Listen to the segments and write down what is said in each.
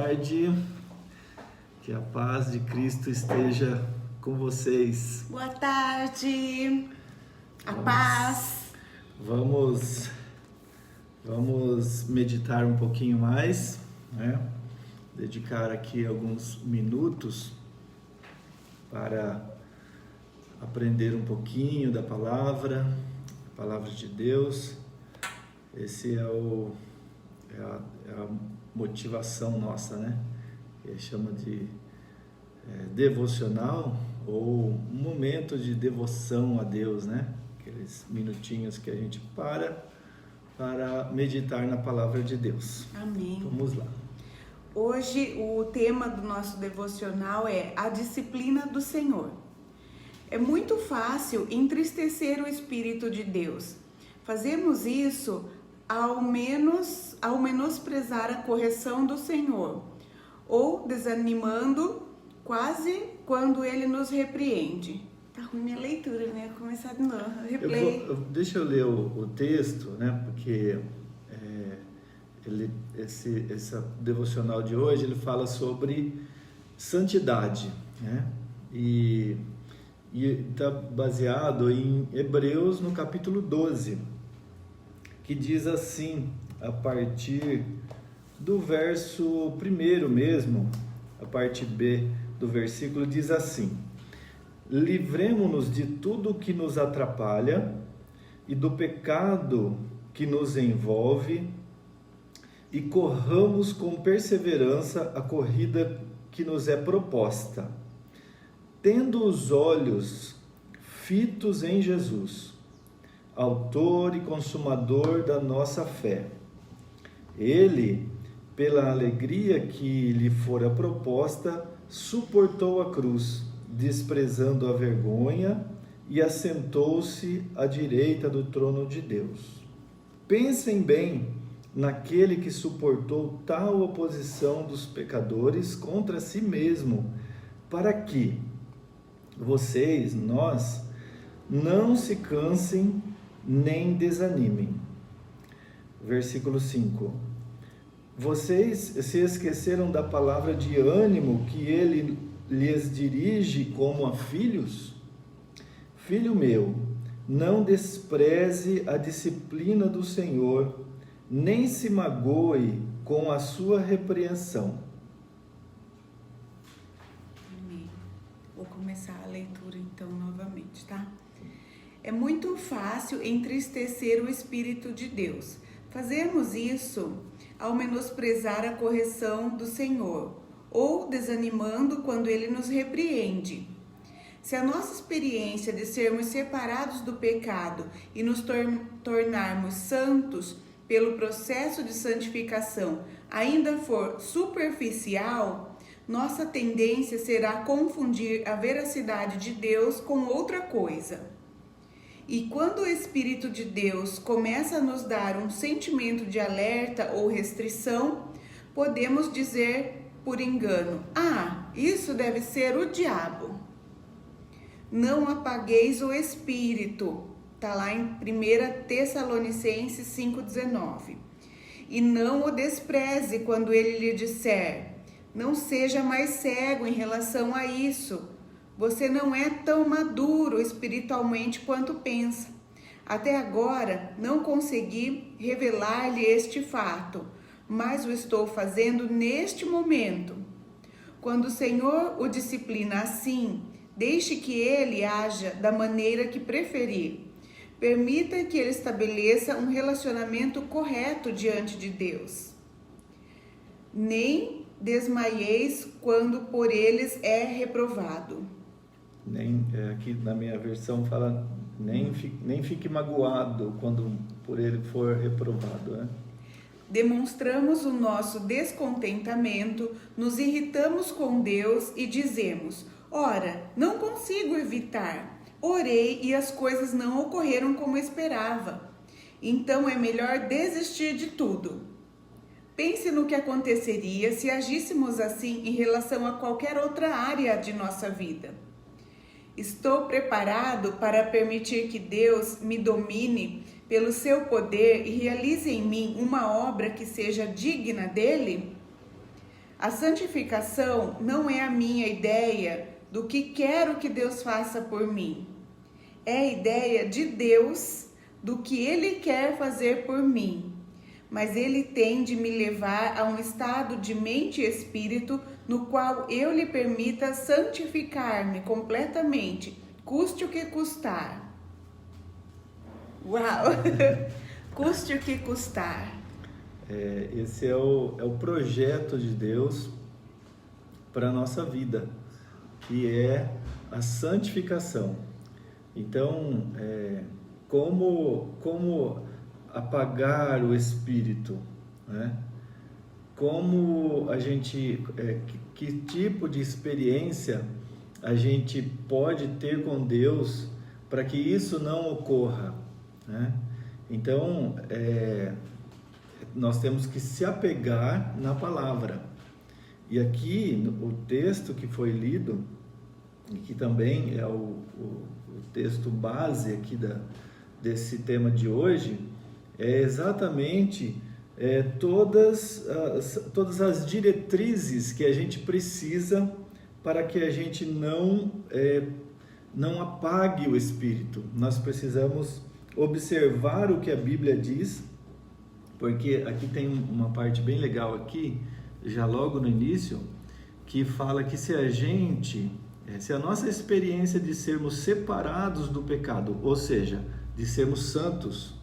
tarde, que a paz de Cristo esteja com vocês. Boa tarde, paz. Vamos meditar um pouquinho mais, né? Dedicar aqui alguns minutos para aprender um pouquinho da palavra de Deus. Esse é a motivação nossa, né? Que chama de devocional ou um momento de devoção a Deus, né? Aqueles minutinhos que a gente para meditar na palavra de Deus. Amém. Vamos lá. Hoje o tema do nosso devocional é a disciplina do Senhor. É muito fácil entristecer o Espírito de Deus. Fazemos isso ao menosprezar a correção do Senhor, ou desanimando quase quando Ele nos repreende. Tá ruim minha leitura, né? Vou começar de novo. Replay. Deixa eu ler o texto, né? Porque essa devocional de hoje ele fala sobre santidade, né? E está baseado em Hebreus no capítulo 12, que diz assim, a partir do verso 1 mesmo, a parte B do versículo diz assim: livremo-nos de tudo que nos atrapalha e do pecado que nos envolve e corramos com perseverança a corrida que nos é proposta, tendo os olhos fitos em Jesus, autor e consumador da nossa fé. Ele, pela alegria que lhe fora proposta, suportou a cruz, desprezando a vergonha, e assentou-se à direita do trono de Deus. Pensem bem naquele que suportou tal oposição dos pecadores contra si mesmo, para que nós, não se cansem nem desanimem. Versículo 5. Vocês se esqueceram da palavra de ânimo que ele lhes dirige como a filhos? Filho meu, não despreze a disciplina do Senhor, nem se magoe com a sua repreensão. Amém. Vou começar a leitura então novamente, tá? É muito fácil entristecer o Espírito de Deus. Fazemos isso ao menosprezar a correção do Senhor, ou desanimando quando Ele nos repreende. Se a nossa experiência de sermos separados do pecado e nos tornarmos santos pelo processo de santificação ainda for superficial, nossa tendência será confundir a veracidade de Deus com outra coisa. E quando o Espírito de Deus começa a nos dar um sentimento de alerta ou restrição, podemos dizer por engano: isso deve ser o diabo. Não apagueis o Espírito, está lá em 1 Tessalonicenses 5,19. E não o despreze quando ele lhe disser: não seja mais cego em relação a isso. Você não é tão maduro espiritualmente quanto pensa. Até agora não consegui revelar-lhe este fato, mas o estou fazendo neste momento. Quando o Senhor o disciplina assim, deixe que ele haja da maneira que preferir. Permita que ele estabeleça um relacionamento correto diante de Deus. Nem desmaieis quando por eles é reprovado. Aqui na minha versão fala, nem fique magoado quando por ele for reprovado, né? Demonstramos o nosso descontentamento, nos irritamos com Deus e dizemos: ora, não consigo evitar. Orei e as coisas não ocorreram como esperava. Então é melhor desistir de tudo. Pense no que aconteceria se agíssemos assim em relação a qualquer outra área de nossa vida. Estou preparado para permitir que Deus me domine pelo seu poder e realize em mim uma obra que seja digna dele? A santificação não é a minha ideia do que quero que Deus faça por mim. É a ideia de Deus do que Ele quer fazer por mim. Mas Ele tem de me levar a um estado de mente e espírito no qual eu lhe permita santificar-me completamente, custe o que custar. Uau! Custe o que custar. Esse é o projeto de Deus para a nossa vida, que é a santificação. Então, como apagar o espírito, né? Como a gente, que tipo de experiência a gente pode ter com Deus para que isso não ocorra, né? Então, nós temos que se apegar na palavra. E aqui, o texto que foi lido, e que também é o texto base aqui desse tema de hoje, é exatamente todas as diretrizes que a gente precisa para que a gente não apague o espírito. Nós precisamos observar o que a Bíblia diz, porque aqui tem uma parte bem legal aqui, já logo no início, que fala que se a nossa experiência de sermos separados do pecado, ou seja, de sermos santos,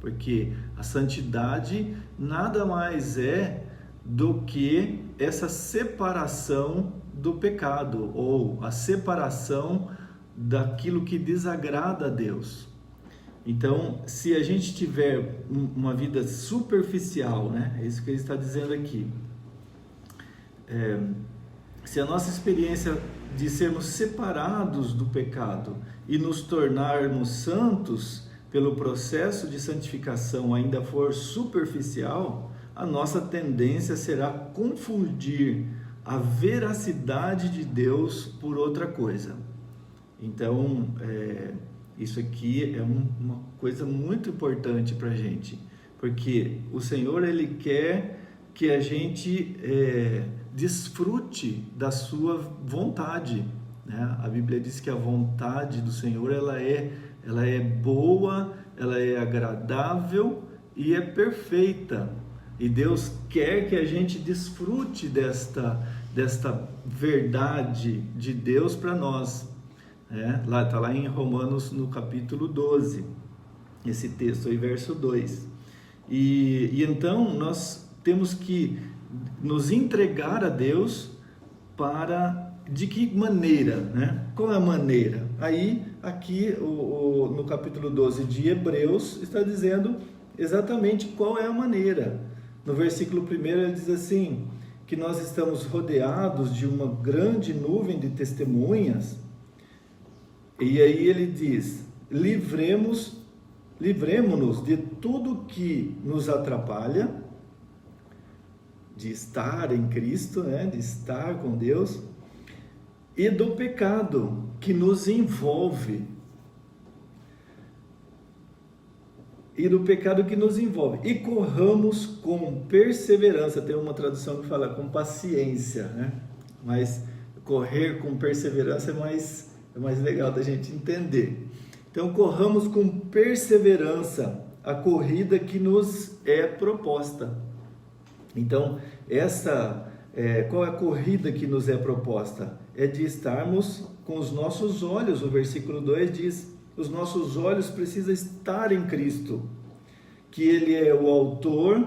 porque a santidade nada mais é do que essa separação do pecado, ou a separação daquilo que desagrada a Deus. Então, se a gente tiver uma vida superficial, né? É isso que ele está dizendo aqui. Se a nossa experiência de sermos separados do pecado e nos tornarmos santos pelo processo de santificação ainda for superficial, a nossa tendência será confundir a veracidade de Deus por outra coisa. Então, isso aqui é uma coisa muito importante para a gente, porque o Senhor, Ele quer que a gente desfrute da sua vontade, né? A Bíblia diz que a vontade do Senhor ela é boa, ela é agradável e é perfeita. E Deus quer que a gente desfrute desta verdade de Deus para nós. Está lá em Romanos, no capítulo 12, esse texto aí, verso 2. E então nós temos que nos entregar a Deus de que maneira, né? Qual é a maneira? Aí, aqui, no capítulo 12 de Hebreus, está dizendo exatamente qual é a maneira. No versículo 1 ele diz assim, que nós estamos rodeados de uma grande nuvem de testemunhas, e aí ele diz, livremo-nos de tudo que nos atrapalha, de estar em Cristo, né? De estar com Deus, e do pecado que nos envolve. E corramos com perseverança. Tem uma tradução que fala com paciência, né? Mas correr com perseverança é mais legal da gente entender. Então, corramos com perseverança a corrida que nos é proposta. Então, qual é a corrida que nos é proposta? É de estarmos com os nossos olhos. O versículo 2 diz, os nossos olhos precisam estar em Cristo, que Ele é o autor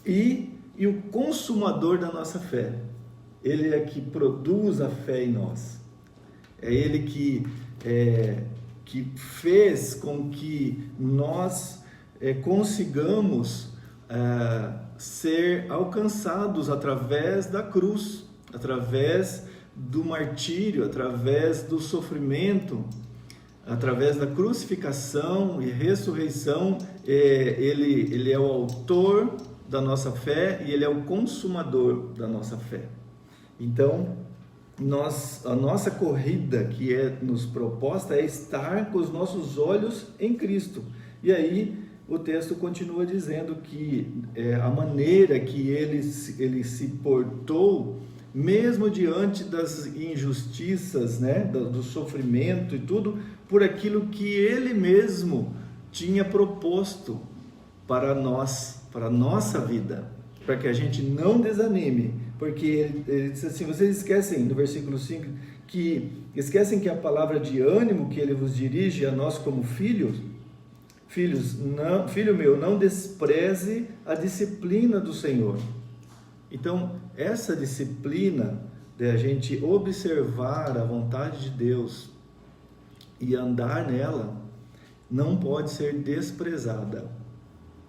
e o consumador da nossa fé. Ele é que produz a fé em nós. É Ele que fez com que nós consigamos ser alcançados através da cruz, através do martírio, através do sofrimento, através da crucificação e ressurreição. Ele é o autor da nossa fé e Ele é o consumador da nossa fé. Então, a nossa corrida que é nos proposta é estar com os nossos olhos em Cristo. E aí, o texto continua dizendo que a maneira que ele se portou, mesmo diante das injustiças, né, do sofrimento e tudo, por aquilo que ele mesmo tinha proposto para nós, para a nossa vida, para que a gente não desanime, porque ele diz assim, vocês esquecem, no versículo 5, que esquecem que a palavra de ânimo que ele vos dirige a nós como filhos, não, filho meu, não despreze a disciplina do Senhor. Então, essa disciplina de a gente observar a vontade de Deus e andar nela, não pode ser desprezada,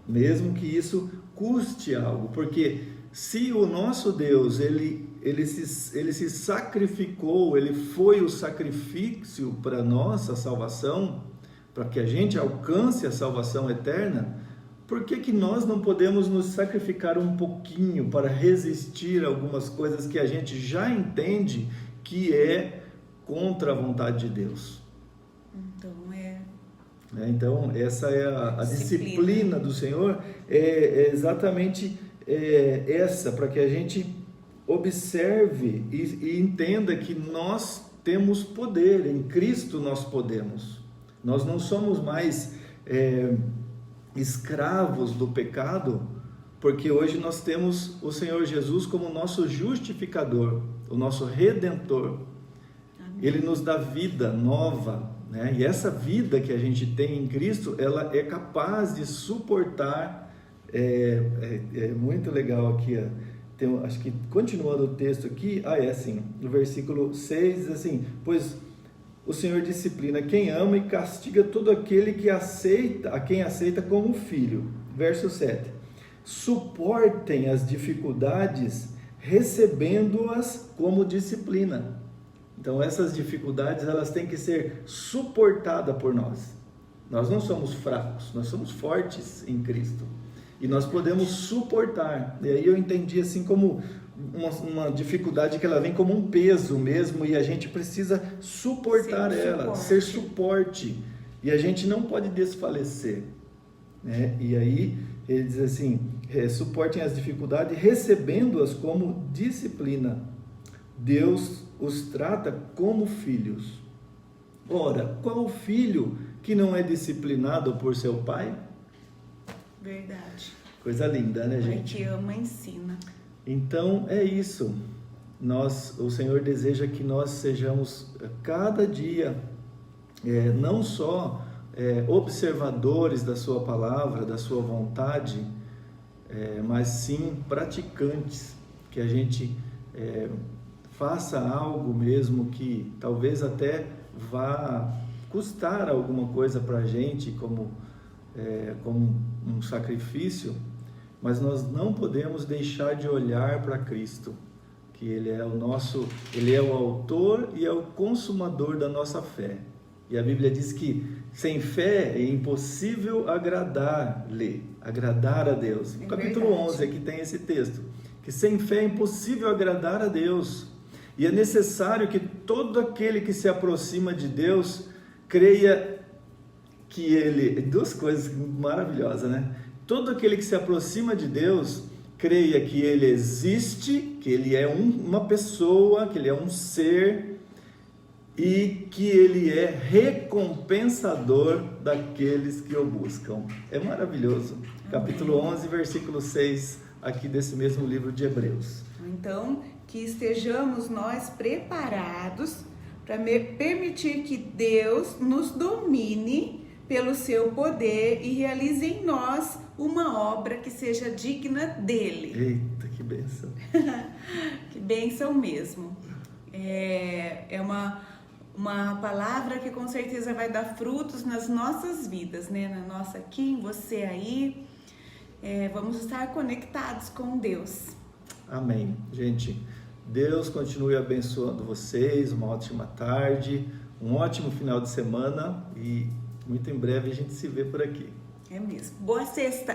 mesmo que isso custe algo, porque se o nosso Deus, ele se sacrificou, ele foi o sacrifício para nossa salvação, para que a gente alcance a salvação eterna, por que nós não podemos nos sacrificar um pouquinho para resistir a algumas coisas que a gente já entende que é contra a vontade de Deus? Então, essa é a disciplina do Senhor, é exatamente essa, para que a gente observe e entenda que nós temos poder, em Cristo nós podemos. Nós não somos mais escravos do pecado, porque hoje nós temos o Senhor Jesus como nosso justificador, o nosso redentor. Amém. Ele nos dá vida nova, né? E essa vida que a gente tem em Cristo, ela é capaz de suportar. É muito legal aqui, acho que continuando o texto aqui, assim, no versículo 6 diz assim, pois o Senhor disciplina quem ama e castiga todo aquele que a quem aceita como filho. Verso 7. Suportem as dificuldades, recebendo-as como disciplina. Então, essas dificuldades, elas têm que ser suportadas por nós. Nós não somos fracos, nós somos fortes em Cristo. E nós podemos suportar. E aí eu entendi assim como uma dificuldade que ela vem como um peso mesmo, e a gente precisa suportar ela, ser suporte, e a gente não pode desfalecer, né? E aí ele diz assim, suportem as dificuldades, recebendo-as como disciplina. Deus os trata como filhos. Ora, qual filho que não é disciplinado por seu pai? Verdade. Coisa linda, né, gente? Pai que ama, ensina. Então é isso, o Senhor deseja que nós sejamos cada dia, não só observadores da sua palavra, da sua vontade, mas sim praticantes, que a gente faça algo mesmo que talvez até vá custar alguma coisa para a gente, como um sacrifício, mas nós não podemos deixar de olhar para Cristo, que Ele é o autor e é o consumador da nossa fé. E a Bíblia diz que sem fé é impossível agradar-lhe, agradar a Deus. No capítulo 11 aqui tem esse texto, que sem fé é impossível agradar a Deus. E é necessário que todo aquele que se aproxima de Deus creia que Ele... Duas coisas maravilhosas, né? Todo aquele que se aproxima de Deus, creia que Ele existe, que Ele é uma pessoa, que Ele é um ser e que Ele é recompensador daqueles que o buscam. É maravilhoso. Amém. Capítulo 11, versículo 6, aqui desse mesmo livro de Hebreus. Então, que estejamos nós preparados para permitir que Deus nos domine pelo seu poder e realize em nós uma obra que seja digna dele. Eita, que bênção! Que bênção mesmo. É uma palavra que com certeza vai dar frutos nas nossas vidas, né? Na nossa aqui, em você aí. Vamos estar conectados com Deus. Amém. Gente, Deus continue abençoando vocês, uma ótima tarde, um ótimo final de semana e muito em breve a gente se vê por aqui. É mesmo. Boa sexta!